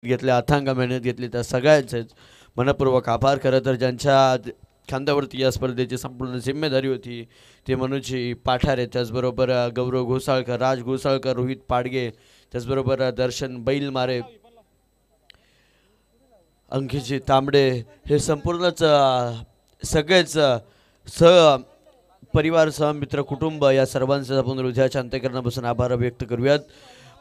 घेतल्या, अथांग मेहनत घेतली त्या सगळ्यांचेच मनपूर्वक आभार. खरं तर ज्यांच्या खांद्यावरती या स्पर्धेची संपूर्ण जिम्मेदारी होती ते मनोजी पाठारे, त्याचबरोबर गौरव घोसाळकर, राज घोसाळकर, रोहित पाडगे, त्याचबरोबर दर्शन बैलमारे, अंकिजी तांबडे, हे संपूर्णच सगळेच परिवार सह मित्र कुटुंब या सर्वांचे आपण हृदयाच्या अंतःकरणापासून आभार व्यक्त करूयात.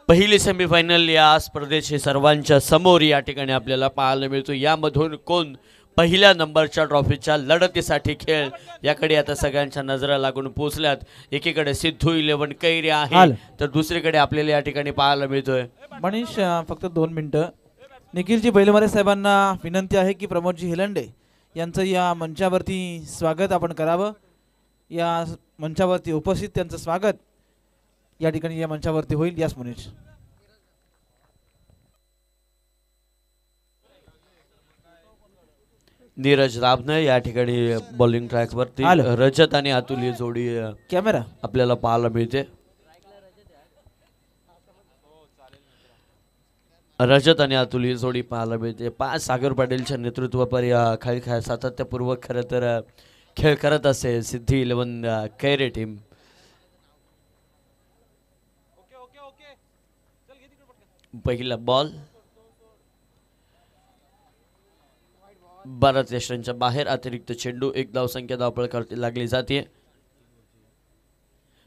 पहिली सेमीफायनल या स्पर्धेची सर्वांच्या समोर या ठिकाणी आपल्याला पाहायला मिळतो. यामधून कोण पहिल्या नंबरच्या ट्रॉफीच्या लढतीसाठी खेळ याकडे आता सगळ्यांच्या नजरा लागून पोहोचल्यात. एकीकडे सिद्धू 11 कैरी आहे तर दुसरीकडे आपल्याला या ठिकाणी पाहायला मिळतोय. मनीष फक्त 2 मिनिटं. निखिलजी बैलमारे साहेबांना विनंती आहे की प्रमोदजी हेलंडे यांचं या मंचावरती स्वागत आपण करावं. या मंचावरती उपस्थित त्यांचं स्वागत या ठिकाणी या मंचावरती होईल. यास मनीष. नीरज राबने या ठिकाणी बॉलिंग ट्रॅकवरती. रजत आणि अतुल ही जोडी कॅमेरा आपल्याला पाहायला मिळते. रजत आणि अतुल ही जोडी पाहायला मिळते. सागर पाटीलच्या नेतृत्वावर खाली सातत्यपूर्वक खरं तर खेळ करत असे सिद्धी 11 कैरे टीम. पहिला बॉल 12 यष्टांच्या बाहेर, अतिरिक्त चेंडू, 1 धावसंख्या धावपळ करती लागली जाते.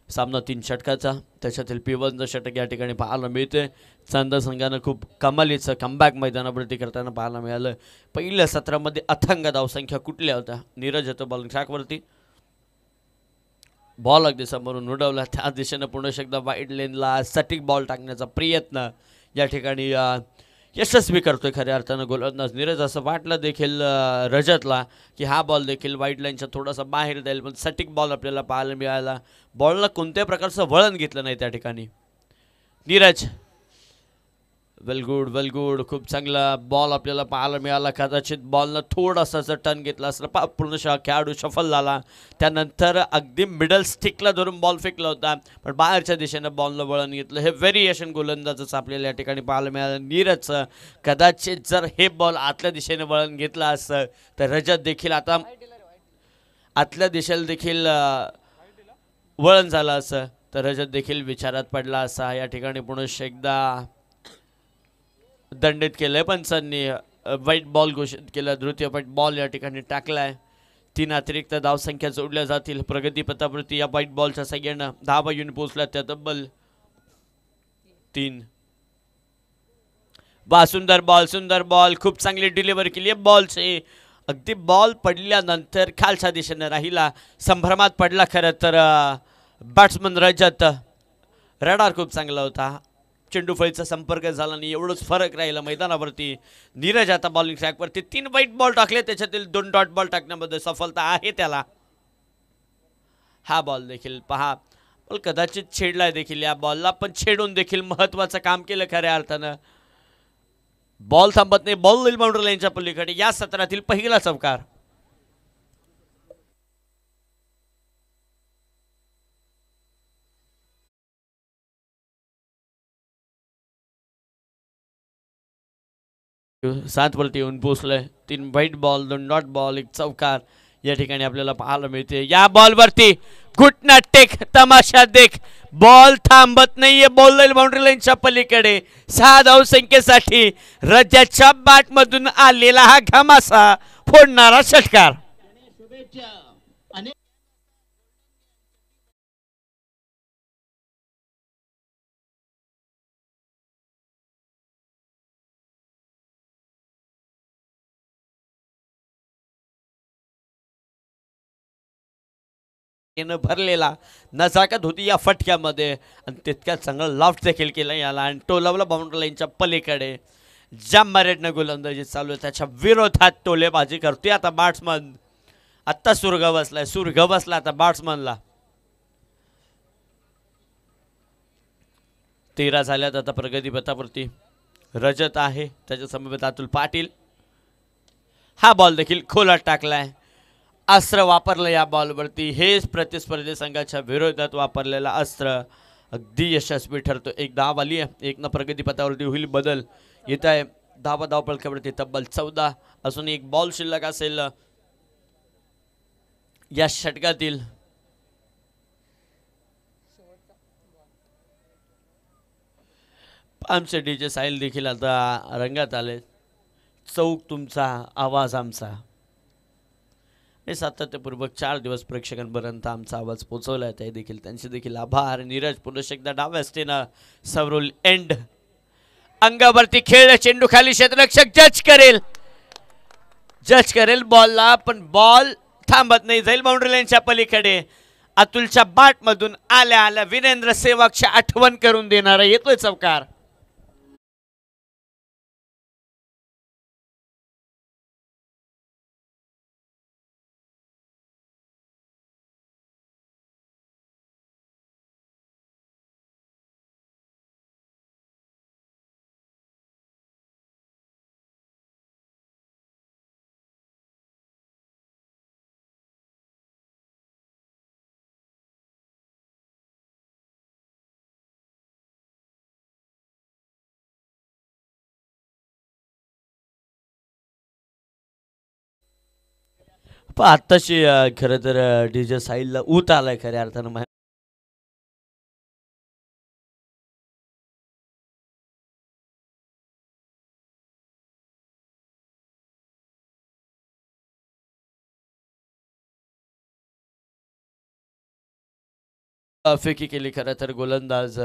सामना 3 षटकाचा, त्याच्यातील P1चं षटक या ठिकाणी पाहायला मिळते. चांदा संघानं खूप कमालीचं कमबॅक मैदानावरती करताना पाहायला मिळालं. पहिल्या सत्रामध्ये अथांग धावसंख्या कुठल्या होत्या. नीरज येतो बॉलिंग ट्रॅकवरती, बॉल अगदी समोरून उडवला, त्या दिशेनं पुन्हा एकदा वाईड लेनला सटीक बॉल टाकण्याचा प्रयत्न या ठिकाणी यशस्वी करतोय खऱ्या अर्थानं गोलंदाज नीरज. असं वाटलं देखील रजतला की हा बॉल देखील वाईड लाईनच्या थोडासा बाहेर जाईल, पण सटीक बॉल आपल्याला पाहायला मिळाला. बॉलला कोणत्याही प्रकारचं वळण घेतलं नाही त्या ठिकाणी. नीरज वेल गुड, खूप चांगला बॉल आपल्याला पाहायला मिळाला. कदाचित बॉलनं थोडासा टर्न घेतला असला, पूर्ण खेळाडू शफल झाला, त्यानंतर अगदी मिडल स्टिकला धरून बॉल फेकला होता, पण बाहेरच्या दिशेनं बॉलनं वळण घेतलं. हे व्हेरिएशन गोलंदाजच आपल्याला या ठिकाणी पाहायला मिळालं. नीरजचं कदाचित जर हे बॉल आतल्या दिशेने वळण घेतला असतं तर रजत देखील आता आतल्या दिशेला देखील वळण झालं असं तर रजत देखील विचारात पडला असा. या ठिकाणी पुन्हा एकदा दंडित केलंय पंचांनी, वाईट बॉल घोषित केलं. द्वितीय वाईट बॉल या ठिकाणी टाकलाय. 3 अतिरिक्त धावसंख्या जोडल्या जातील प्रगतीपथावरती. या वाईट बॉलच्या सगळ्यांना धावा येऊन पोहोचल्या त्या तब्बल 3. सुंदर बॉल, खूप चांगली डिलिव्हरी केली बॉलची. अगदी बॉल पडल्यानंतर खालच्या दिशेने राहिला, संभ्रमात पडला खरं तर बॅट्समन रजत. रडार खूप चांगला होता, चेंडू फळीचा संपर्क झाला नाही, एवढंच फरक राहिला मैदानावरती. नीरज आता बॉलिंग ट्रॅकवरती 3 वाईट बॉल टाकले, त्याच्यातील 2 डॉट बॉल टाकण्यामध्ये सफलता आहे त्याला. हा बॉल देखील पहा, बॉल कदाचित छेडलाय देखील या बॉलला, पण छेडून देखील महत्वाचं काम केलं खऱ्या अर्थानं. बॉल थांबत नाही, बॉल होईल बाउंड्री लाईनच्या पलीकडे. या सत्रातील पहिला चौकार. सात वरती येऊन पोहोचलंय. 3 व्हाईट बॉल, 2 डॉट बॉल, 1 चौकार या ठिकाणी आपल्याला पाहायला मिळते. या बॉलवरती घुटना टेक, तमाशा देख, बॉल थांबत नाहीये, बॉल जाईल बाउंड्री लाईनच्या पलीकडे. 6 धावसंख्येसाठी रजतच्या बॅट मधून आलेला हा घमासा फोडणारा षटकार. भरलेला नजाकत होती या फटक्यामध्ये आणि तितक्या चांगला लॉफ्ट देखील केला याला आणि टोलावला बाउंड्री लाईनच्या पलीकडे. ज्या मॅरेटनं गोलंदाजी चालू आहे त्याच्या विरोधात टोलेबाजी करतोय आता बॅट्समन. आत्ता सुरग बसला आता बॅट्समनला. 13 झाल्यात आता प्रगतीपथावरती. रजत आहे, त्याच्या समवेत अतुल पाटील. हा बॉल देखील खोलात टाकलाय, अस्त्र वापरलं या बॉलवरती. हेच प्रतिस्पर्धी संघाच्या विरोधात वापरलेला अस्त्र अगदी यशस्वी ठरतो. 1 धाव आली आहे, 1 प्रगतीपथावरती होईल बदल. येत आहे धावपळावरती तब्बल 14. अजून एक बॉल शिल्लक असेल या षटकातील. आमचे डीजे साहिल देखील आता रंगात आले. चौक तुमचा, आवाज आमचा. हे सातत्यपूर्वक 4 दिवस प्रेक्षकांपर्यंत आमचा आवाज पोहोचवला आहे, ते देखील त्यांचे देखील आभार. नीरज पुन्हा एकदा डाव्या स्टेनं सवरुल एंड अंगावरती खेळ, चेंडू खाली, क्षेत्ररक्षक जज करेल बॉलला, पण बॉल थांबत नाही, जाईल बाउंड्री लाईनच्या पलीकडे. अतुलच्या बाट मधून आल्या आल्या वीरेंद्र सेवकची आठवण करून देणारा येतोय चौकार. पण आत्ताशी खरं तर डीजे साहिलला ऊत आलाय खऱ्या अर्थानं. फेकी केली खरं तर गोलंदाज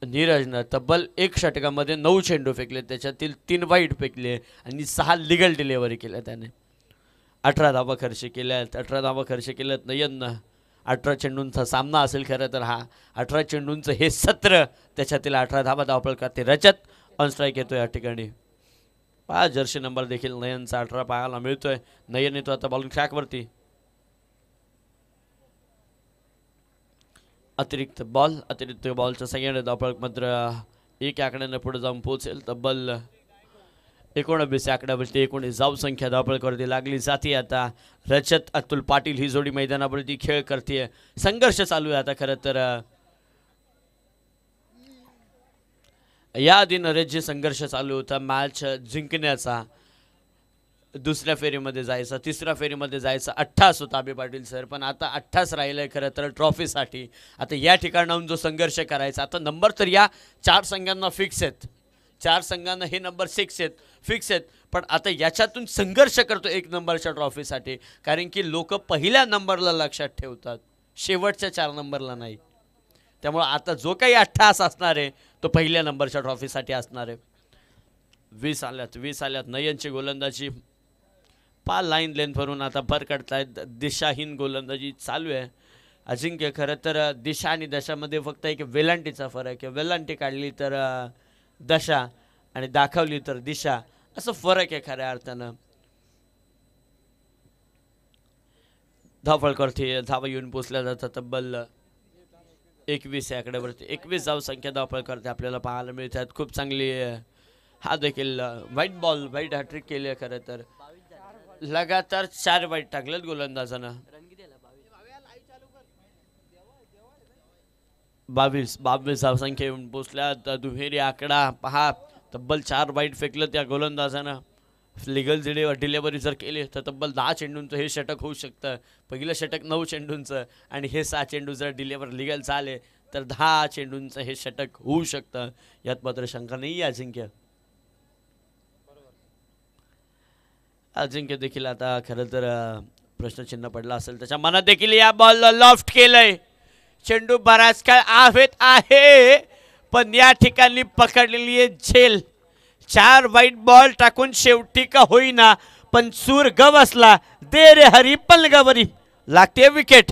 नीरजनं. तब्बल 1 षटकामध्ये 9 चेंडू फेकले, त्याच्यातील 3 वाईट फेकले आणि 6 लिगल डिलेव्हरी केल्या त्याने. 18 धावा खर्च केल्यात. 18 धावा खर्च केल्यात नयननं. 18 चेंडूंचा सामना असेल खरं तर हा. 18 चेंडूंचं हे सत्र, त्याच्यातील 18 धावा धावपळ करते रजत. ऑन स्ट्राईक येतो या ठिकाणी. 5 जर्सी नंबर देखील नयनचा 18 पाहायला मिळतोय. नयन येतो आता बॉलिंग ट्रॅकवरती. अतिरिक्त बॉलच्या सगळ्यांना धावपळ मात्र 1 आकड्यानं पुढे जाऊन पोहोचेल. तब्बल 19 आकड्यावरती 19 धाव संख्या धावपळीवरती लागली जाते. आता रजत अतुल पाटील ही जोडी मैदानावरती खेळ करते. संघर्ष चालू आहे आता खरं तर. याआधी नरेश जे संघर्ष चालू होता मॅच जिंकण्याचा, दुसऱ्या फेरीमध्ये जायचा, तिसऱ्या फेरीमध्ये जायचा 28 होता अभि पाटील सर, पण आता 28 राहिलंय खरं तर ट्रॉफीसाठी. आता या ठिकाणाहून जो संघर्ष करायचा, आता नंबर तर या 4 संघांना फिक्स आहेत, 4 संघांना हे नंबर 6 आहेत, फिक्स आहेत. पण आता याच्यातून संघर्ष करतो 1 नंबरच्या ट्रॉफीसाठी, कारण की लोक पहिल्या नंबरला लक्षात ठेवतात, शेवटच्या 4 नंबरला नाही. त्यामुळे आता जो काही 28 असणार आहे तो पहिल्या नंबरच्या ट्रॉफीसाठी असणार आहे. 20 आल्यात नयनची गोलंदाजी. लाईन लेंथवरून आता भर काढतायत. दिशाहीन गोलंदाजी चालू आहे. अजिंक्य खरं तर दिशा आणि दशामध्ये फक्त एक वेलांटीचा फरक आहे. वेलांटी काढली तर दशा आणि दाखवली तर दिशा, असं फरक आहे खऱ्या अर्थानं. धावपळ करते, धावा येऊन पोचल्या जातात. तब्बल 21 आकड्यावरती 21 धाव संख्या धावपळ करते आपल्याला पाहायला मिळतात. खूप चांगली. हा देखील वाईट हॅट्रिक केली आहे खरं तर. लगातार 4 वाईट टाकलेत गोलंदाजानं. 22 धावसंख्या येऊन पोचल्यात. दुहेरी आकडा पहा, तब्बल 4 वाईट फेकलं त्या गोलंदाजानं. लिगल डिलेव्हरी जर केली तर तब्बल 10 चेंडूंचं हे षटक होऊ शकतं. पहिलं षटक 9 चेंडूंचं आणि हे 6 चेंडू जर डिलेव्हर लिगल झाले तर 10 चेंडूंचं हे षटक होऊ शकतं. यात मात्र शंका नाही. अजिंक्य देखील आता खरं तर प्रश्नचिन्ह पडला असेल त्याच्या मनात देखील. या बॉलला लॉफ्ट केलंय. चेंडू बराच काळ आहे, पण या ठिकाणी पकडलेली आहे झेल. 4 वाईट बॉल टाकून शेवटी का होईना पण सूर गवसला. दे रे हरी पलगवरी, लागते विकेट.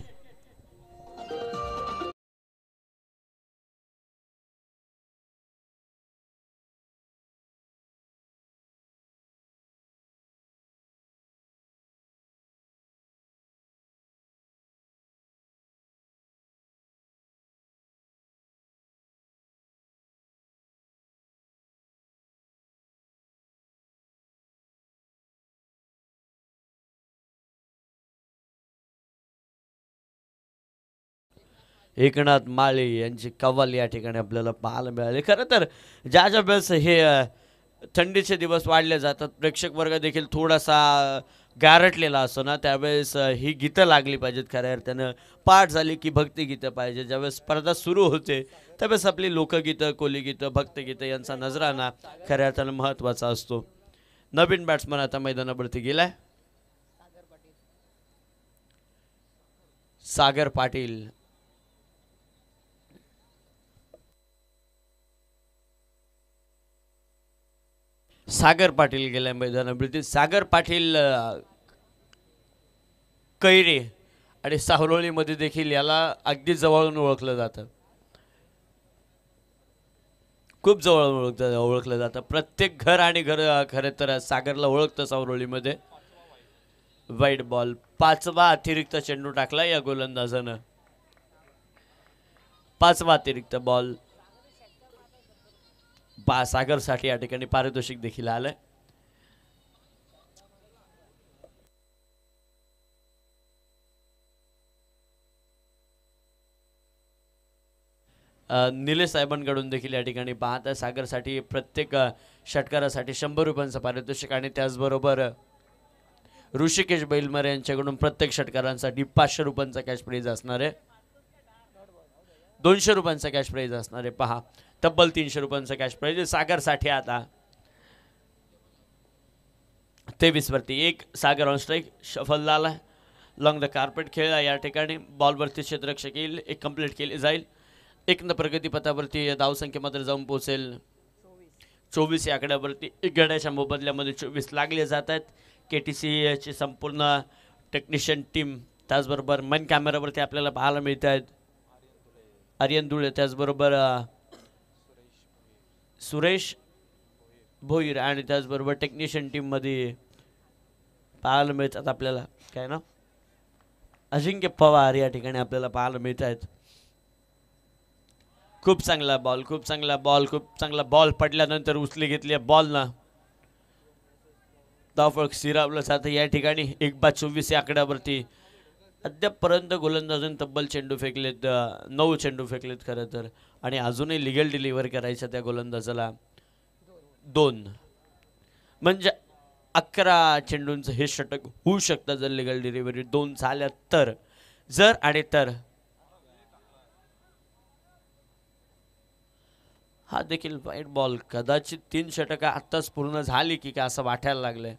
एकनाथ माळे यांची कव्वाल या ठिकाणी आपल्याला पाहायला मिळाली. खरं तर ज्या ज्या वेळेस हे थंडीचे दिवस वाढले जातात, प्रेक्षक वर्ग देखील थोडासा गारटलेला असतो ना, त्यावेळेस ही गीतं लागली पाहिजेत. खऱ्या अर्थानं पाठ झाली की भक्तिगीतं पाहिजे. ज्यावेळेस स्पर्धा सुरू होते त्यावेळेस आपली लोकगीतं, कोलीगीतं, भक्तगीतं यांचा नजराणा खऱ्या अर्थानं महत्त्वाचा असतो. नवीन बॅट्समन आता मैदानावरती गेलाय, सागर पाटील. सागर पाटील गेलाय मैदानावरती. सागर पाटील कैरे आणि सावरोळीमध्ये देखील याला अगदी जवळून ओळखलं जातं, खूप जवळून ओळखलं जातं. प्रत्येक घर आणि घर खरं तर सागरला ओळखतं सावरोळीमध्ये. वाईट बॉल, 5वा अतिरिक्त चेंडू टाकला या गोलंदाजानं. 5वा अतिरिक्त बॉल सागरसाठी या ठिकाणी पारितोषिक देखील आलंय. निलेश साहेबांकडून देखील या ठिकाणी पाहत आहे सागरसाठी प्रत्येक षटकारासाठी 100 रुपयांचं पारितोषिक आणि त्याचबरोबर ऋषिकेश बैलमरे यांच्याकडून प्रत्येक षटकारांसाठी 500 रुपयांचा कॅश प्राईज असणार आहे. 200 रुपयांचा कॅश प्राईज असणार आहे. पहा, तब्बल 300 रुपयांचा कॅश प्राईज सागरसाठी. आता 23 वरती 1 सागर ऑन स्ट्राईक. शफल झाला, लॉंग द कार्पेट खेळला या ठिकाणी. बॉलवरती क्षेत्ररक्षक येईल, एक कंप्लीट केली जाईल. 1 न प्रगतीपथावरती धावसंख्या मात्र जाऊन पोहोचेल 24 या आकड्यावरती. 1 गड्याच्या मोबदल्यामध्ये 24 लागले जात आहेत. KTCची संपूर्ण टेक्निशियन टीम, त्याचबरोबर मन कॅमेरावरती आपल्याला पाहायला मिळत आहेत आर्यन धुळे, त्याचबरोबर सुरेश भोईर आणि त्याचबरोबर टेक्निशियन टीममध्ये पाहायला मिळतात आपल्याला काय ना अजिंक्य पवार या ठिकाणी आपल्याला पाहायला मिळत आहेत. खूप चांगला बॉल, खूप चांगला बॉल, खूप चांगला बॉल पडल्यानंतर उचली घेतली बॉलना. धावफलक स्थिरावलं जातं या ठिकाणी. 1/24 या आकड्यावरती. अद्यापपर्यंत गोलंदाजांनी तब्बल चेंडू फेकलेत, 9 चेंडू फेकलेत खरं तर, आणि अजूनही लिगल डिलिव्हरी करायचं त्या गोलंदाजाला 2. म्हणजे 11 चेंडूंचं हे षटक होऊ शकतं जर लिगल डिलिव्हरी 2 झाल्या तर. जर आणि तर हा देखील वाईट बॉल. कदाचित 3 षटकं आत्ताच पूर्ण झाली की काय असं वाटायला लागलंय.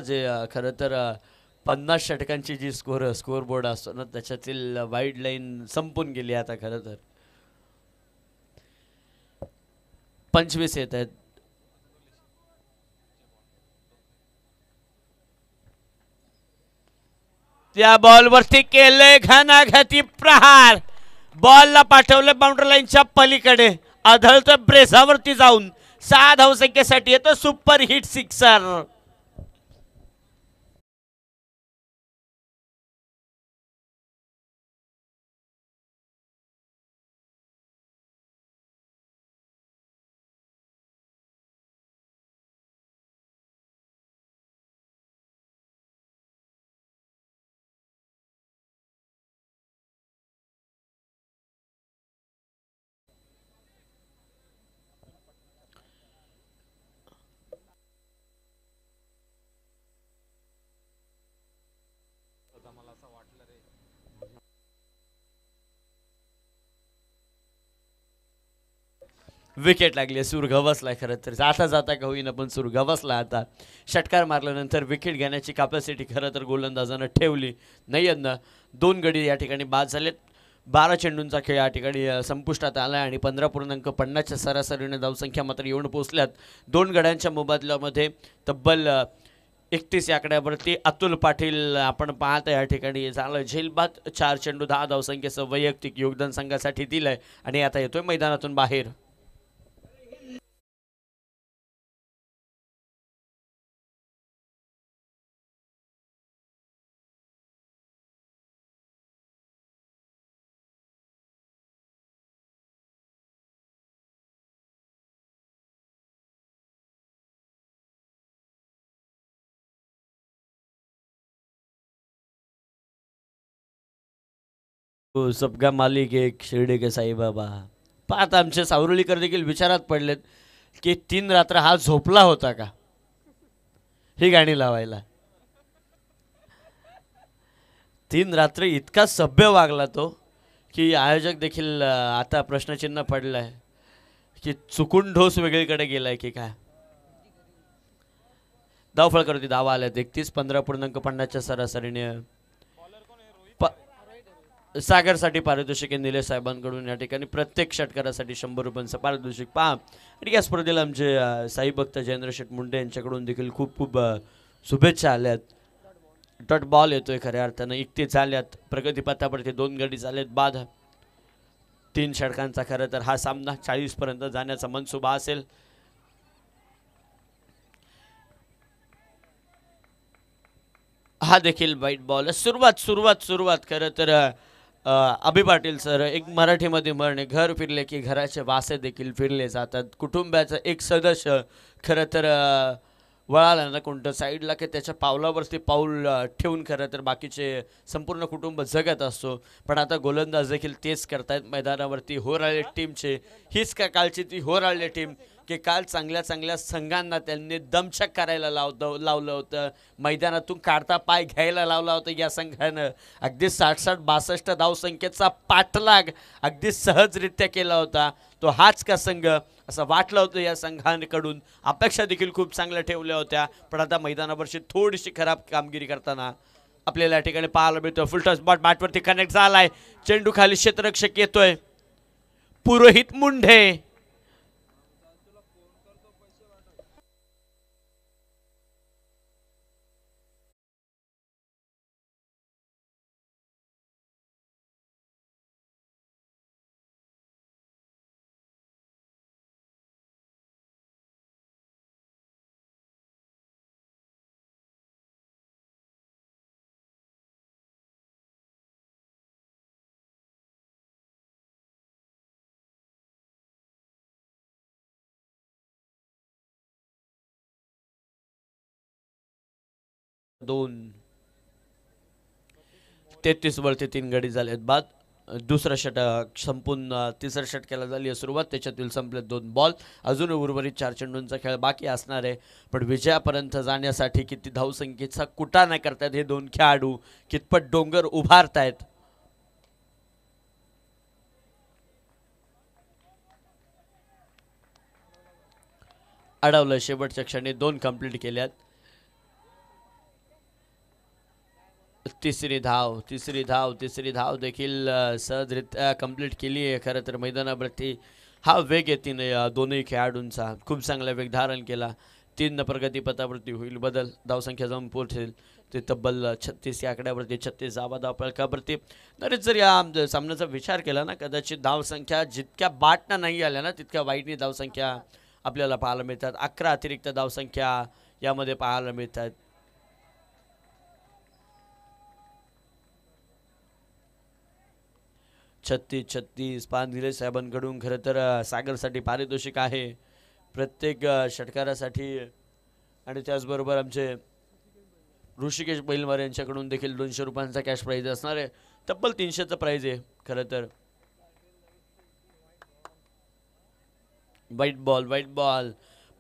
जे खरं तर 50 षटकांची जी स्कोर बोर्ड असतो ना त्याच्यातील वाईड लाईन संपून गेली आता. खरं तर 25 येत आहेत. त्या बॉलवरती केलंय घणाघाती प्रहार. बॉलला पाठवलं बाउंड्री लाईनच्या पलीकडे, आढळतोय ब्रेझावरती जाऊन 6 धावसंख्येसाठी येतो सुपर हिट सिक्सर. विकेट लागली, सूर गवसलाय. खरं तर जाता जाता का होईना पण सूर गवसला. आता षटकार मारल्यानंतर विकेट घेण्याची कॅपॅसिटी खरं तर गोलंदाजानं ठेवली नाही. यंदा 2 गडी या ठिकाणी बाद झालेत. 12 चेंडूंचा खेळ या ठिकाणी संपुष्टात आला आणि 15.50च्या सरासरीने धावसंख्या मात्र येऊन पोहोचल्यात. 2 गड्यांच्या मोबदल्यामध्ये तब्बल 31 या आकड्यावरती अतुल पाटील आपण पाहता या ठिकाणी झालं झेलबाद. 4 चेंडू 10 धावसंख्येचं वैयक्तिक योगदान संघासाठी दिलंय आणि आता येतोय मैदानातून बाहेर. तो सबका मालिक एक शिर्डी के साईबाबा. पाहत आमचे सावरुलीकर देखील विचारात पडलेत की 3 रात्र हा झोपला होता का ही गाणी लावायला. 3 रात्र इतका सभ्य वागला तो की आयोजक देखील आता प्रश्नचिन्ह पडलाय की चुकून ढोस वेगळीकडे गेलाय की काय. धावफळकर धावा आल्यात 31-15.50च्या सरासरीने. सागरसाठी पारितोषिक निलेश साहेबांकडून या ठिकाणी प्रत्येक षटकारासाठी 100 रुपयांचं पारितोषिक पहा. आणि या स्पर्धेला आमचे साई भक्त जयेंद्र शेठ मुंडे यांच्याकडून देखील खूप खूप शुभेच्छा आल्यात. डॉट बॉल येतोय खऱ्या अर्थानं. 31 झाल्यात प्रगतीपथावरती 2 गडी झालेत बाद. 3 षटकांचा खरं तर हा सामना 40 पर्यंत जाण्याचा मनसुबा असेल. हा देखील वाईट बॉल. सुरुवात खरं तर अभि पाटील सर एक मराठीमध्ये म्हणणे घर फिरले की घराचे वासे देखील फिरले जातात. कुटुंबाचा एक सदस्य खरं तर वळाला ना कोणतं साईडला की त्याच्या पावलावरती पाऊल ठेवून खरं तर बाकीचे संपूर्ण कुटुंब जगत असतो. पण आता गोलंदाज देखील तेच करतायत मैदानावरती. होराळे टीमचे हीच का कालची ती होराळे टीम की काल चांगल्या संघांना त्यांनी दमछक करायला लावलं होतं. मैदानातून काढता पाय घ्यायला लावला होता. या संघानं अगदी 60-62 धावसंख्येचा पाठलाग अगदी सहजरित्या केला होता. तो हाच का संघ असं वाटलं होतं. या संघांकडून अपेक्षा देखील खूप चांगल्या ठेवल्या होत्या. पण आता मैदानावरची थोडीशी खराब कामगिरी करताना आपल्याला या ठिकाणी पाहायला मिळतं. फुलटॉस बॉट बॅटवरती कनेक्ट झालाय. चेंडू खाली क्षेत्ररक्षक येतोय. पुरोहित मुंढे दोन 33 वरती 3 गडी झालेत बाद. दुसरा षटक संपून तिसऱ्या षटकाला झाली आहे सुरुवात. त्याच्यातील संपले 2 बॉल. अजून उर्वरित 4 चेंडूंचा खेळ बाकी असणार आहे. पण विजयापर्यंत जाण्यासाठी किती धावसंख्येचा कुटा नाही करतायत हे 2 खेळाडू. कितपत डोंगर उभारतायत. अडवलं शेवटच्या क्षणी 2 कंप्लीट केल्यात. तिसरी धाव देखील सहजरित्या कंप्लीट केली आहे. खरं तर मैदानावरती हा वेग येतीने दोन्ही खेळाडूंचा खूप चांगला वेग धारण केला. 3 प्रगतीपथावरती होईल बदल. धावसंख्या जाऊन पोहोचेल ते तब्बल 36 या आकड्यावरती. 36 धावा धावफलकावरती. तरीच जर या सामन्याचा विचार केला ना कदाचित धावसंख्या जितक्या बाटना नाही आल्या ना तितक्या वाईटनी धावसंख्या आपल्याला पाहायला मिळतात. 11 अतिरिक्त धावसंख्या यामध्ये पाहायला मिळतात. 36 पान निलेश साहेबांकडून खरं तर सागरसाठी पारितोषिक आहे प्रत्येक षटकारासाठी. आणि त्याचबरोबर आमचे ऋषिकेश बैलवार यांच्याकडून देखील 200 रुपयांचा कॅश प्राईज असणार आहे. तब्बल 300चं प्राईज आहे खरं तर. वाईट बॉल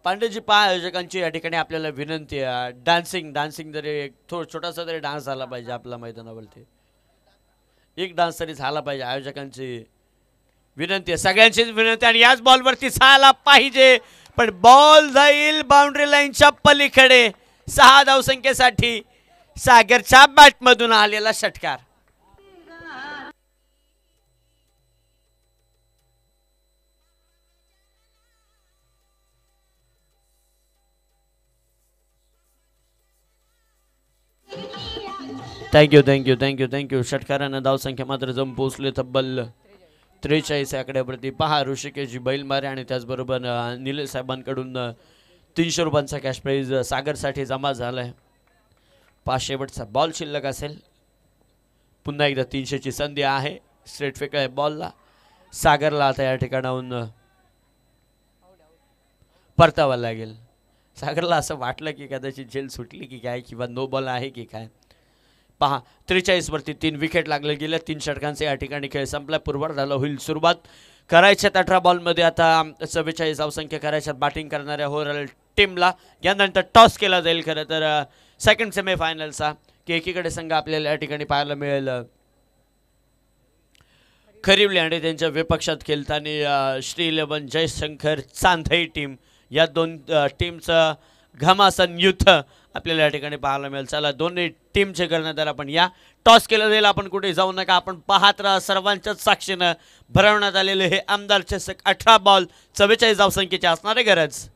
पांडेजी पहा आयोजकांची या ठिकाणी आपल्याला विनंती आहे. डान्सिंग जरी एक छोटासा तरी डान्स झाला पाहिजे आपल्या मैदानावरती. एक डान्स तरी झाला पाहिजे. आयोजकांची विनंती आहे. सगळ्यांचीच विनंती. आणि याच बॉलवरती झाला पाहिजे. पण बॉल जाईल बाउंड्री लाईनच्या पलीकडे. 6 धावसंख्येसाठी सागरच्या बॅटमधून आलेला षटकार. थँक्यू. षटकारानं धावसंख्या मात्र जम पोहोचले तब्बल 43 आकड्यावरती. पहा ऋषिकेशजी बैलमारे आणि त्याचबरोबर निलेश साहेबांकडून 300 रुपयांचा कॅश प्राईज सागरसाठी जमा झालाय. 5 शेवटचा बॉल शिल्लक असेल. पुन्हा एकदा 300ची संधी आहे. स्ट्रेट फेक आहे बॉलला. सागरला आता या ठिकाणाहून परतावा लागेल. सागरला असं वाटलं की कदाचित जेल सुटली की काय किंवा नो बॉल आहे की काय. पहा 43 वरती 3 विकेट लागले गेल्या 3 षटकांचे या ठिकाणी खेळ संपला. पूर्वार्धाला होईल सुरुवात. करायच्यात 18 बॉलमध्ये आता 44 धावसंख्या करायच्यात बॅटिंग करणाऱ्या ओव्हरऑल टीमला. यानंतर टॉस केला जाईल खरं तर सेकंड सेमीफायनलचा, की एकीकडे संघ आपल्याला या ठिकाणी पाहायला मिळेल खरिवली आणि त्यांच्या विपक्षात खेळताना श्री 11 जयशंकर चांदई टीम. या दोन टीमचं घमासन युद्ध आपल्याला या ठिकाणी पाहायला मिळेल. चला दोन्ही टीमचे कर्णधार आपण या. टॉस केलं जाईल. आपण कुठे जाऊ नका, आपण पाहत राहा. सर्वांच्याच साक्षीनं भरवण्यात आलेले हे आमदार चषक 18 बॉल 44 धावसंख्येचे असणारे गरज.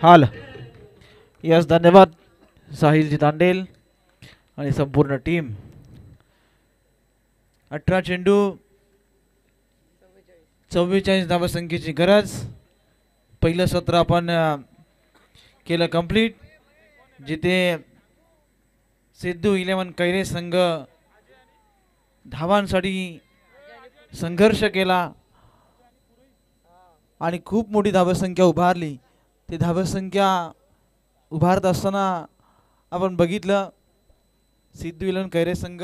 हाल यस, धन्यवाद साहिलजी तांडेल आणि संपूर्ण टीम. 18 चेंडू 44 धावसंख्येची गरज. पहिलं सत्र आपण केलं कंप्लीट, जिथे सिद्धू 11 कैरे संघ धावांसाठी संघर्ष केला आणि खूप मोठी धावसंख्या उभारली. ती धावसंख्या उभारत असताना आपण बघितलं सिद्धू 11 कैरे संघ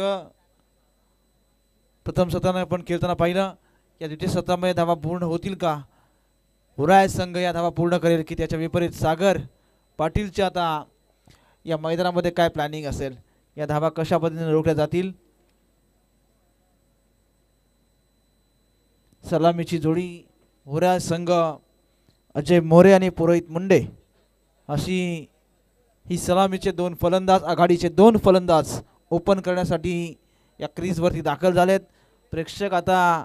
प्रथम सत्राने आपण खेळताना पाहिलं. या द्वितीय सत्रामध्ये धावा पूर्ण होतील का? हुराय संघ या धावा पूर्ण करेल की त्याच्या विपरीत सागर पाटीलच्या आता या मैदानामध्ये काय प्लॅनिंग असेल? या धावा कशा पद्धतीने रोखल्या जातील? सलामीची जोडी हुराय संघ अजय मोरे आणि पुरोहित मुंडे अशी ही सलामीचे 2 फलंदाज, आघाडीचे 2 फलंदाज ओपन करण्यासाठी या क्रीजवरती दाखल झालेत. प्रेक्षक आता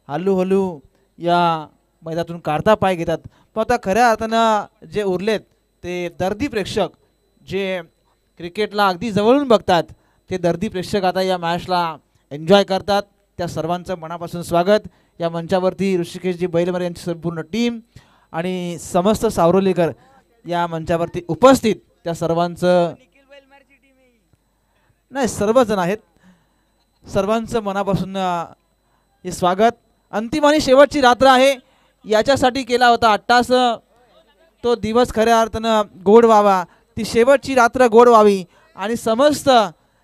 हळूहळू या मैदानातून काढता पाय घेतात. पण आता खऱ्या अर्थानं जे उरलेत ते दर्दी प्रेक्षक, जे क्रिकेटला अगदी जवळून बघतात, ते दर्दी प्रेक्षक आता या मॅचला एन्जॉय करतात. त्या सर्वांचं मनापासून स्वागत. या मंचावरती ऋषिकेशजी बैलमरे यांची संपूर्ण टीम आणि समस्त सावरोलीकर या मंचावरती उपस्थित त्या सर्वांचं, नाही सर्वजण आहेत, सर्वांचं मनापासून हे स्वागत. अंतिम आणि शेवटची रात्र आहे, याच्यासाठी केला होता अट्टास. तो दिवस खऱ्या अर्थानं गोड व्हावा, ती शेवटची रात्र गोड व्हावी आणि समस्त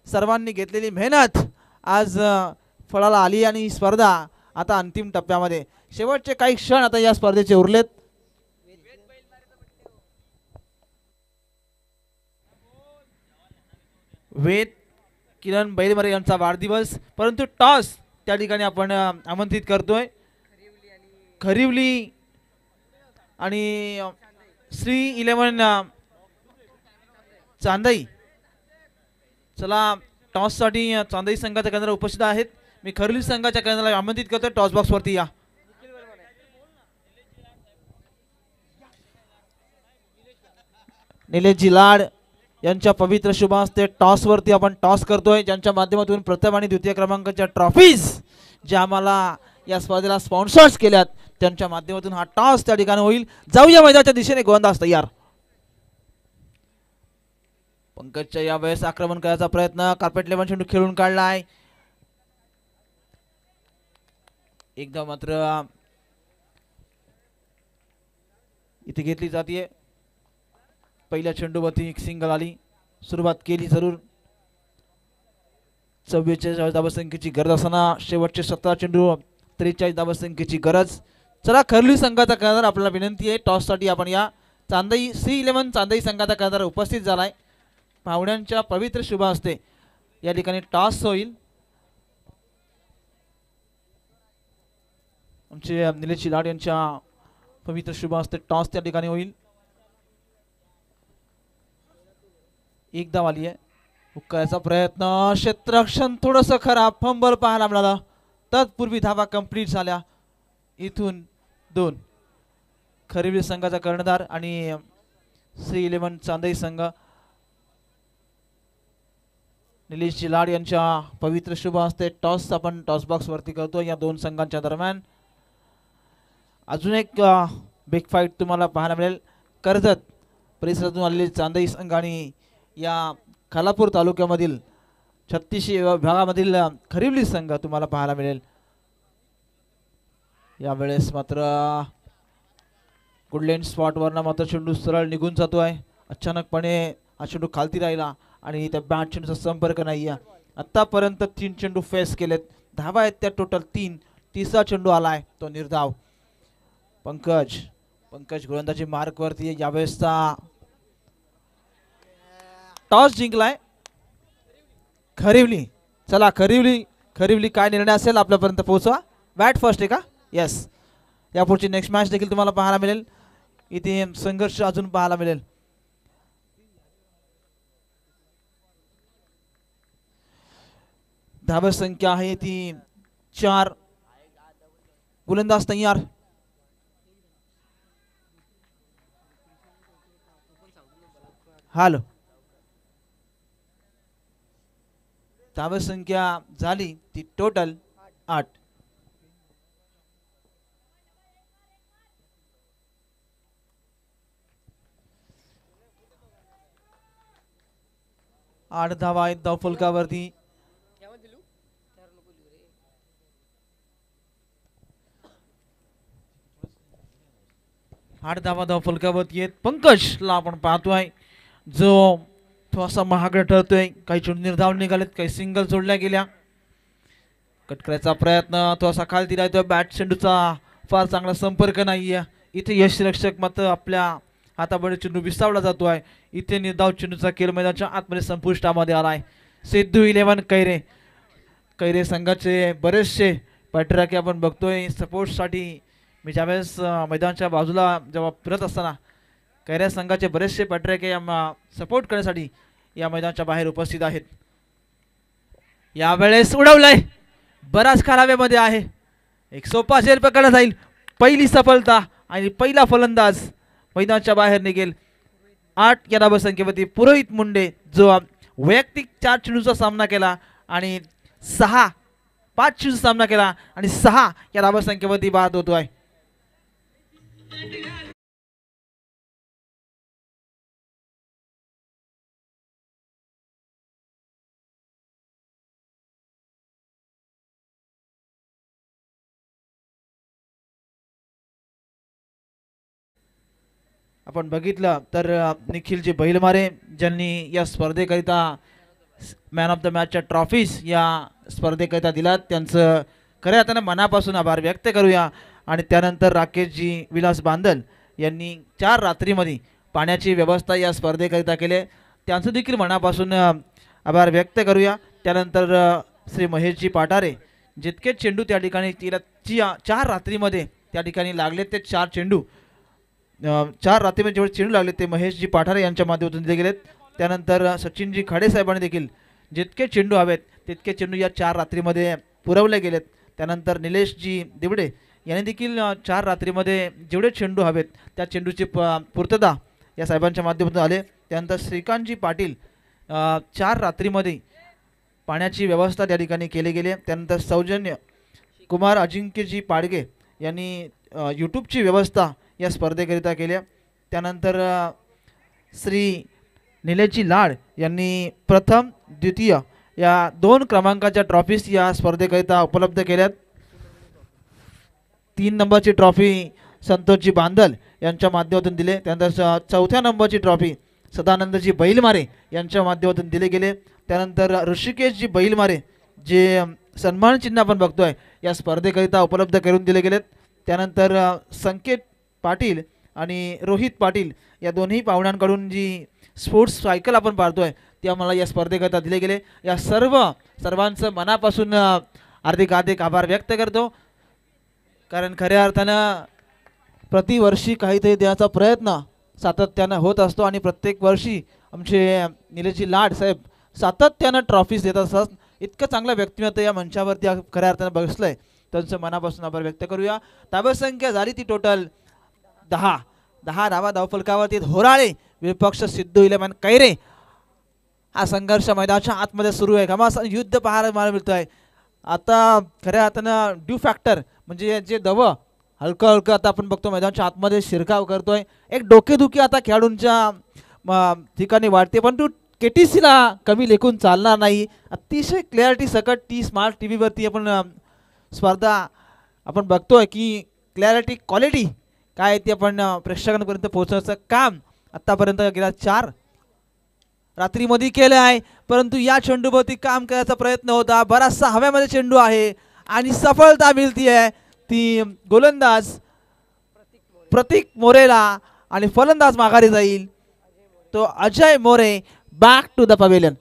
सर्वांनी घेतलेली मेहनत आज फळाला आली आणि स्पर्धा आता अंतिम टप्प्यामध्ये. शेवटचे काही क्षण आता या स्पर्धेचे उरलेत. वेद किरण बैलमरे यांचा वाढदिवस, परंतु टॉस त्या ठिकाणी आपण आमंत्रित करतोय. खरिवली आणि श्री 11 चांदई. चला टॉससाठी चांदई संघाच्या केंद्रावर उपस्थित आहेत. मी खरिवली संघाच्या केंद्राला आमंत्रित करतोय. टॉस बॉक्सवरती या. निलेशजी लाड यांच्या पवित्र शुभ हस्ते टॉसवरती आपण टॉस करतोय, ज्यांच्या माध्यमातून प्रथम आणि द्वितीय क्रमांकाच्या ट्रॉफीज ज्या आम्हाला या स्पर्धेला स्पॉन्सर्स केल्यात त्यांच्या माध्यमातून हा टॉस त्या ठिकाणी होईल. जाऊया मैदानाच्या दिशेने. गोलंदाज तयार. पंकजच्या यावेळेस आक्रमण करायचा प्रयत्न. कार्पेट 11 चेंडू खेळून काढलाय. एकदा मात्र इथे घेतली जाते. पहिल्या चेंडूवरती एक सिंगल आली. सुरुवात केली जरूर. 44 धावसंख्येची गरज असताना शेवटचे 17 चेंडू 43 धावसंख्येची गरज. चला खरिवली संघाचा कर्णधार आपल्याला विनंती आहे, टॉससाठी आपण या. चांदई श्री 11 चांदई संघाचा कर्णधार उपस्थित झालाय. पाहुण्यांच्या पवित्र शुभ हस्ते या ठिकाणी टॉस होईल. आमचे निलेश लाड यांच्या पवित्र शुभ हस्ते टॉस त्या ठिकाणी होईल. एक धाव आली आहे. हुक्कायचा प्रयत्न, क्षेत्ररक्षण थोडंसं खराब, फंबल पाहायला मिळाला. तत्पूर्वी धावा कंप्लीट झाल्या. इथून 2 खरिवली संघाचा कर्णधार आणि श्री 11 चांदई संघ निलेश लाड यांच्या पवित्र शुभ हस्ते टॉस आपण टॉस बॉक्स वरती करतो. या 2 संघांच्या दरम्यान अजून एक बिग फाईट तुम्हाला पाहायला मिळेल. कर्जत परिसरातून आलेले चांदई संघ आणि या खालापूर तालुक्यामधील 36 विभागामधील खरिवली संघ तुम्हाला पाहायला मिळेल. यावेळेस मात्र गुडलँड स्पॉटवरनं मात्र चेंडू सरळ निघून जातो आहे. अचानकपणे हा चेंडू खालती राहिला आणि त्या बॅट चेंडूचा संपर्क नाही आहे. आत्तापर्यंत 3 चेंडू फेस केलेत. धावा आहेत त्या टोटल 3. तिसरा चेंडू आलाय तो निर्धाव. पंकज गोलंदाजी मार्कवरती. यावेळेसचा टॉस जिंकलाय खरिवली. चला खरिवली काय निर्णय असेल आपल्यापर्यंत पोहोचवा. बॅट फर्स्ट आहे का? येस. यापुढची नेक्स्ट मॅच देखील तुम्हाला पाहायला मिळेल. इथे संघर्ष अजून पाहायला मिळेल. धावा संख्या आहे ती 4. गोलंदाज तयार. हॅलो. धावा संख्या झाली ती टोटल 8. धावा आहेत धाव फलकावरती. 8 धावा धाव फलकावरती आहेत. पंकजला आपण पाहतोय जो थोडासा महागडा ठरतोय. काही चेंडू निर्धाव निघालेत, काही सिंगल सोडल्या गेल्या. कट करायचा प्रयत्न थोडासा खालती राहतोय. बॅट चेंडूचा फार चांगला संपर्क नाहीये. इथे यशरक्षक मात्र आपल्या हातामध्ये चेंडू विसावला जातो आहे. इथे निर्धाव चेंडूचा खेळ मैदानाच्या आतमध्ये संपुष्टामध्ये आलाय. सिद्धू 11 कैरे संघाचे बरेचसे पॅट्रॅक आपण बघतोय सपोर्टसाठी. मी ज्यावेळेस मैदानाच्या बाजूला जेव्हा फिरत असताना कैऱ्या संघाचे बरेचसे पॅट्रॅक या सपोर्ट करण्यासाठी या मैदानाच्या बाहेर उपस्थित आहेत. यावेळेस उडवलंय. बराच खालाव्यामध्ये आहे. एक सोपा झेल पकडला जाईल. पहिली सफलता आणि पहिला फलंदाज मैदानाच्या बाहेर निघेल. 8 या धावसंख्येवरती पुरोहित मुंडे जो वैयक्तिक 4 चेंडूचा सामना केला आणि 5 चेंडूचा सामना केला आणि 6 या धावसंख्येवरती बाद होतो आहे. आपण बघितलं तर निखिलजी बैलमारे ज्यांनी या स्पर्धेकरिता मॅन ऑफ द मॅचच्या ट्रॉफीज या स्पर्धेकरिता दिलात त्यांचं खऱ्या अर्थानं मनापासून आभार व्यक्त करूया. आणि त्यानंतर राकेशजी विलास बांदल यांनी 4 रात्रीमध्ये पाण्याची व्यवस्था या स्पर्धेकरिता केले, त्यांचं देखील मनापासून आभार व्यक्त करूया. त्यानंतर श्री महेशजी पाटारे जितके चेंडू त्या ठिकाणी 4 रात्रीमध्ये त्या ठिकाणी लागले ते 4 चेंडू 4 रात्रीमध्ये जेवढे चेंडू लागले ते महेशजी पाठारे यांच्या माध्यमातून दिले गेलेत. त्यानंतर सचिनजी खाडे साहेबांनी देखील जितके चेंडू हवेत तितके चेंडू या 4 रात्रीमध्ये पुरवले गेलेत. त्यानंतर निलेशजी दिवडे यांनी देखील 4 रात्रीमध्ये जेवढे चेंडू हवेत त्या चेंडूची पूर्तता या साहेबांच्या माध्यमातून आले. त्यानंतर श्रीकांतजी पाटील 4 रात्रीमध्ये पाण्याची व्यवस्था त्या ठिकाणी केली गेली. त्यानंतर सौजन्य कुमार अजिंक्यजी पाडगे यांनी यूट्यूबची व्यवस्था या स्पर्धेकरिता केल्या. त्यानंतर श्री निलेशजी लाड यांनी प्रथम द्वितीय या 2 क्रमांकाच्या ट्रॉफीज या स्पर्धेकरिता उपलब्ध केल्यात. 3 नंबरची ट्रॉफी संतोषजी बांदल यांच्या माध्यमातून दिले. त्यानंतर 4थ्या नंबरची ट्रॉफी सदानंदजी बैलमारे यांच्या माध्यमातून दिले गेले. त्यानंतर ऋषिकेशजी बैलमारे जे सन्मान चिन्ह आपण बघतोय या स्पर्धेकरिता उपलब्ध करून दिले गेलेत. त्यानंतर संकेत पाटील आणि रोहित पाटील या दोन्ही पाहुण्यांकडून जी स्पोर्ट्स सायकल आपण पाहतोय ती आम्हाला या स्पर्धेकरिता दिले गेले. या सर्वांचं मनापासून हार्दिक आभार व्यक्त करतो. कारण खऱ्या अर्थानं प्रतिवर्षी काहीतरी देण्याचा प्रयत्न सातत्यानं होत असतो आणि प्रत्येक वर्षी आमचे निलेशजी लाड साहेब सातत्यानं ट्रॉफीज देत असतात. इतकं चांगलं व्यक्तिमत्व या मंचावरती खऱ्या अर्थानं बसलंय, त्यांचं मनापासून आभार व्यक्त करूया. धावसंख्या झाली ती टोटल 10 धावा धावफलकावरती होराळे विपक्ष सिद्धू इलेव्हन कैरे. हा संघर्ष मैदानाच्या आतमध्ये सुरू आहे. घमासान युद्ध पाहायला मिळतं आहे. आता खऱ्या अर्थानं ड्यू फॅक्टर म्हणजे जे दव हलकं हलकं आता आपण बघतो मैदानाच्या आतमध्ये शिरकाव करतोय. एक डोकेदुखी आता खेळाडूंच्या ठिकाणी वाढते, परंतु KTCला कमी लेखून चालणार नाही. अतिशय क्लॅरिटी सकट टी स्मार्ट TV वरती आपण स्पर्धा आपण बघतोय की क्लॅरिटी क्वालिटी काय ती आपण प्रेक्षकांपर्यंत पोहोचवण्याचं काम आत्तापर्यंत गेल्या 4 रात्रीमध्ये केलं आहे. परंतु या चेंडूवरती काम करायचा प्रयत्न होता. बराचसा हव्यामध्ये चेंडू आहे आणि सफलता मिळती आहे ती गोलंदाज प्रतीक मोरेला आणि फलंदाज माघारी जाईल तो Ajay More. Back to the pavilion.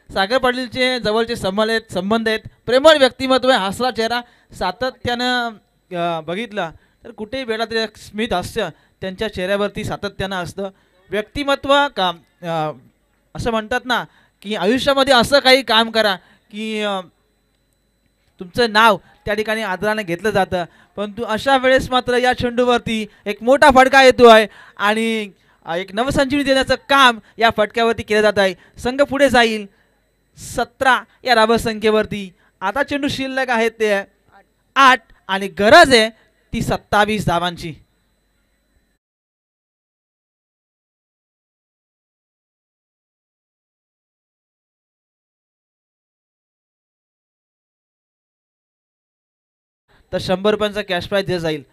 Sagar पाटीलचे जवळचे संबंध आहेत. प्रेमळ व्यक्तिमत्व आहे, हसरा चेहरा. सातत्यानं बघितला तर कुठेही वेळा तरी स्मित हास्य त्यांच्या चेहऱ्यावरती सातत्यानं असतं. व्यक्तिमत्व का असं म्हणतात ना की आयुष्यामध्ये असं काही काम करा की तुमचं नाव त्या ठिकाणी आदराने घेतलं जातं. परंतु अशा वेळेस मात्र या चेंडूवरती एक मोठा फटका येतो आहे आणि एक नवसंजीवनी देण्याचं काम या फटक्यावरती केलं जात आहे. संघ पुढे जाईल 17 या धावसंख्येवरती. आता चेंडू शिल्लक आहेत ते 8 आणि गरज आहे ती 27 धावांची. तर 100 रुपयांचा कॅश प्राईज दिला जाईल.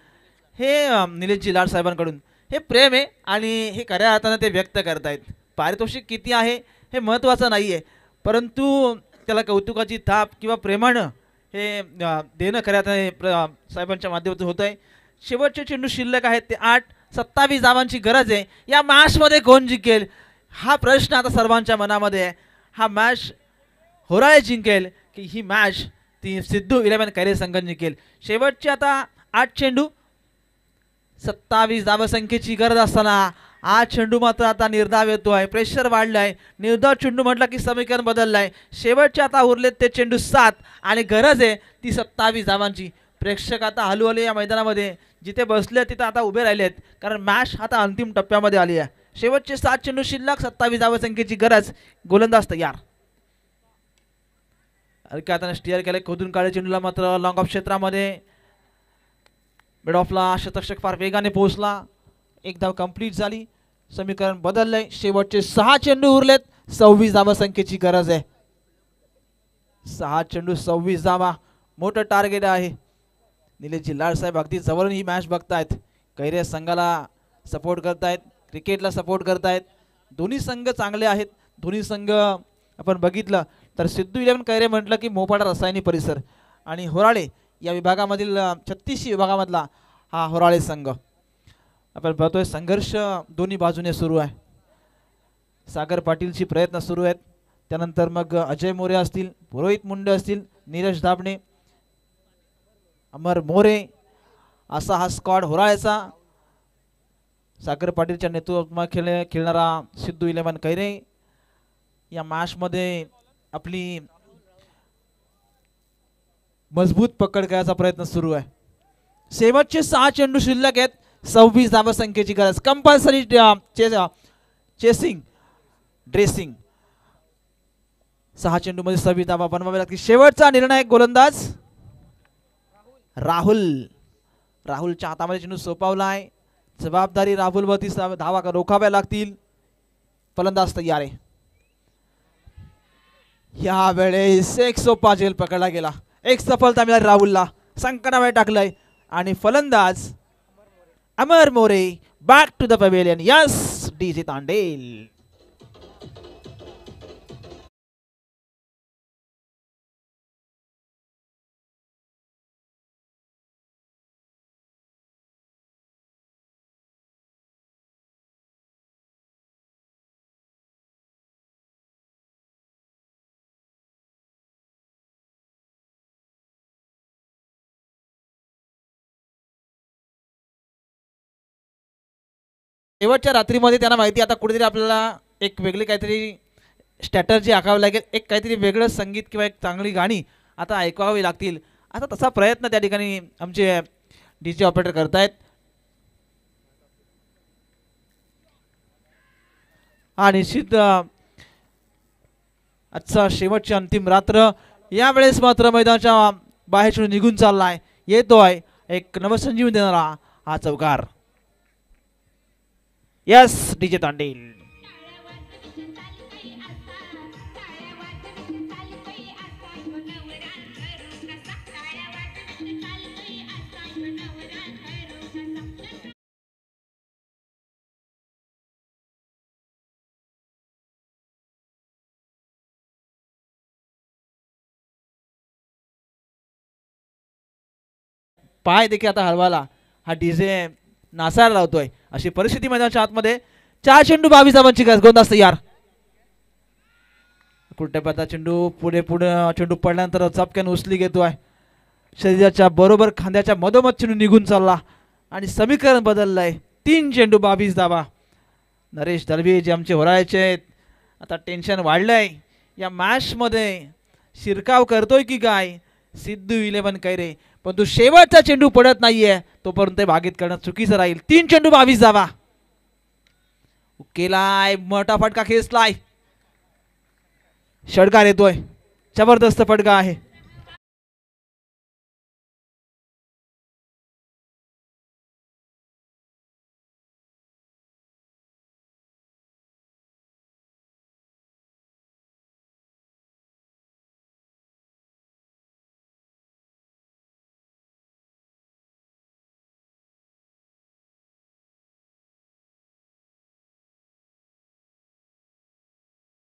हे निलेशजी लाड साहेबांकडून हे प्रेम आहे आणि हे खऱ्या अर्थानं ते व्यक्त करतायत. पारितोषिक किती आहे हे महत्त्वाचं नाही आहे, परंतु त्याला कौतुकाची थाप किंवा प्रेमानं हे देणं खऱ्या अर्थाने साहेबांच्या माध्यमातून होत आहे. शेवटचे चेंडू शिल्लक आहेत ते 8. 27 धावांची गरज आहे. या मॅचमध्ये कोण जिंकेल हा प्रश्न आता सर्वांच्या मनामध्ये आहे. हा मॅच होराळे जिंकेल की ही मॅच ती सिद्धू इलेव्हन कैरे संघ जिंकेल. शेवटचे आता 8 चेंडू 27 धावसंख्येची गरज असताना हा चेंडू मात्र आता निर्धाव येतो आहे. प्रेशर वाढलं आहे. निर्धाव चेंडू म्हटलं की समीकरण बदललं आहे. शेवटचे आता उरलेत ते चेंडू 7 आणि गरज आहे ती 27 धावांची. प्रेक्षक आता हळूहळू या मैदानामध्ये जिथे बसले तिथे आता उभे राहिले आहेत, कारण मॅच आता अंतिम टप्प्यामध्ये आली आहे. शेवटचे 7 चेंडू शिल्लक, 27 धावसंख्येची गरज. गोलंदाज तयार. अरे आता स्टिअर केलं खोदून काढे चेंडूला मात्र लॉंग ऑफ क्षेत्रामध्ये मिड ऑफला शतक फार वेगाने पोहोचला. एक धाव कंप्लीट झाली. समीकरण बदललंय. शेवटचे 6 चेंडू उरलेत. 26 धावसंख्येची गरज आहे. 6 चेंडू 26 धावा मोठं टार्गेट आहे. निलेशजी लाड साहेब अगदी जवळून ही मॅच बघतायत. कैरे संघाला सपोर्ट करतायत, क्रिकेटला सपोर्ट करतायत. दोन्ही संघ चांगले आहेत. दोन्ही संघ आपण बघितलं तर सिद्धू इलेव्हन कैरे म्हटलं की मोपाडा रसायनी परिसर आणि होराळे या विभागामधील 36 विभागामधला हा होराळे संघ आपण पाहतोय. संघर्ष दोन्ही बाजूने सुरू आहे. सागर पाटीलची प्रयत्न सुरू आहेत. त्यानंतर मग अजय मोरे असतील, पुरोहित मुंडे असतील, नीरज दाबणे, अमर मोरे असा हा स्क्वॉड होराळेचा. सागर पाटीलच्या नेतृत्वात खेळणारा सिद्धू इलेव्हन कैरे या मॅचमध्ये आपली मजबूत पकड करायचा प्रयत्न सुरू आहे. शेवटचे 6 चेंडू शिल्लक आहेत. 26 धावसंख्येची गरज. Compulsory chasing dressing. 6 चेंडू मध्ये 26 धावा बनवावे लागतील. शेवटचा निर्णायक गोलंदाज राहुलच्या हातामध्ये चेंडू सोपावला आहे. जबाबदारी राहुलवरती धावा रोखाव्या लागतील. फलंदाज तयार आहे. या वेळेस एक सोपा झेल पकडला गेला. एक सफलता मिळाली राहुलला. संकटामध्ये टाकलंय आणि फलंदाज Amar More back to the pavilion. Yes, DJ Tandel. शेवटच्या रात्रीमध्ये त्यांना माहिती आता कुठेतरी आपल्याला एक वेगळी काहीतरी स्ट्रॅटर्जी आखावी लागेल, एक काहीतरी वेगळं संगीत किंवा एक चांगली गाणी आता ऐकावी लागतील. आता तसा प्रयत्न त्या ठिकाणी आमचे डीजे ऑपरेटर करतायत. हा निश्चित आजचा शेवटची अंतिम रात्र. यावेळेस मात्र मैदानाच्या बाहेर निघून चाललाय, येतोय एक नवसंजीवनी देणारा हा चौकार. Yes DJ Tandel. पाय देखील आता हलवाला हा डीजे नासायला लावतोय अशी परिस्थिती मैदानाच्या आतमध्ये. 4 चेंडू 22 धावांची गोंदास्त यार. कुठे पता चेंडू पुढे पुढे चेंडू पडल्यानंतर चपक्यान उचली घेतोय. शरीराच्या बरोबर खांद्याच्या मधोमध चेंडू निघून चालला आणि समीकरण बदललंय. 3 चेंडू 22 धावा. नरेश दळवी जे आमचे होरायचे आहेत आता टेन्शन वाढलंय. या मॅच मध्ये शिरकाव करतोय की काय सिद्धू 11 कैरे, पण तो शेवटचा चेंडू पडत नाहीये तोपर्यंत भागीत करणं चुकीचं राहील. 3 चेंडू 22 धावा. केलाय मोठा फटका खेचलाय. षटकार येतोय, जबरदस्त फटका आहे.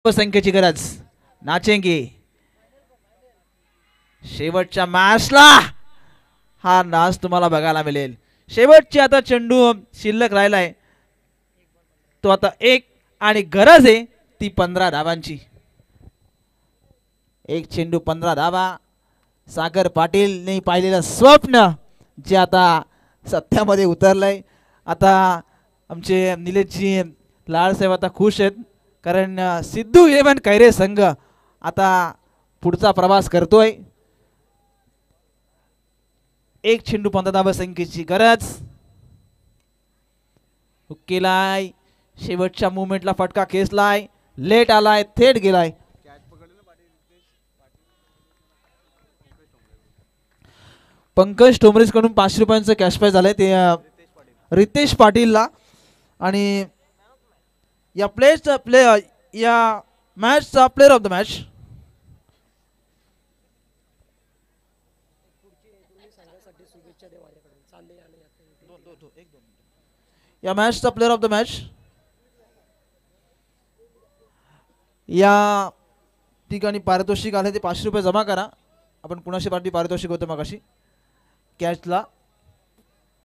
संख्येची गरज नाचेंगे. शेवटच्या मॅचला हा नाच तुम्हाला बघायला मिळेल. शेवटची आता चेंडू शिल्लक राहिलाय तो आता 1 आणि गरज आहे ती 15 धावांची. 1 चेंडू 15 धावा. सागर पाटीलने पाहिलेलं स्वप्न जे आता सत्यामध्ये उतरलंय. आता आमचे निलेशजी लाडसाहेब आता खुश आहेत कारण सिद्धू 11 कैरे संघ आता पुढचा प्रवास करतोय. 1 चेंडू 15 धावा संख्येची गरज. केलाय शेवटच्या मुवमेंटला फटका खेचलाय. लेट आलाय, थेट गेलाय. पंकज ठोंबरेज कडून 500 रुपयांचं कॅश प्राइज झालंय ते रितेश पाटीलला. आणि या या मॅचचा प्लेअर ऑफ द मॅच या मॅचचा प्लेअर ऑफ द मॅच या ठिकाणी पारितोषिक आले ते 500 रुपये जमा करा. आपण कुणाशी पार्टी पारितोषिक होतं मगाशी कॅशला